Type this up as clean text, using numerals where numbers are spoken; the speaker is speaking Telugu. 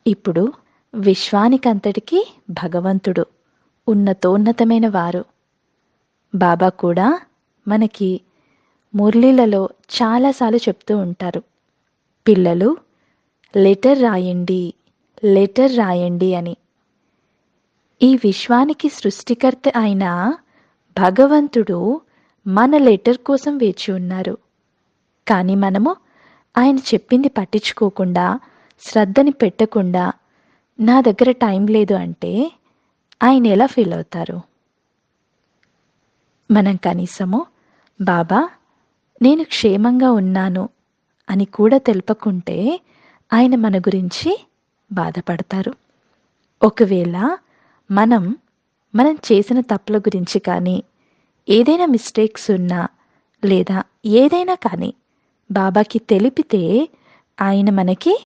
ఇప్పుడు విశ్వానికంతటికీ భగవంతుడు, ఉన్నతోన్నతమైన వారు. బాబా కూడా మనకి మురళీలలో చాలాసార్లు చెప్తూ ఉంటారు, పిల్లలు లెటర్ రాయండి, లెటర్ రాయండి అని. ఈ విశ్వానికి సృష్టికర్త అయిన భగవంతుడు మన లెటర్ కోసం వేచి ఉన్నారు. కానీ మనము ఆయన చెప్పింది పట్టించుకోకుండా, శ్రద్ధని పెట్టకుండా, నా దగ్గర టైం లేదు అంటే ఆయన ఎలా ఫీల్ అవుతారు? మనం కనీసము బాబా నేను క్షేమంగా ఉన్నాను అని కూడా తెలుపకుంటే ఆయన మన గురించి బాధపడతారు. ఒకవేళ మనం చేసిన తప్పుల గురించి కానీ, ఏదైనా మిస్టేక్స్ ఉన్నా, లేదా ఏదైనా కానీ బాబాకి తెలిపితే ఆయన మనకి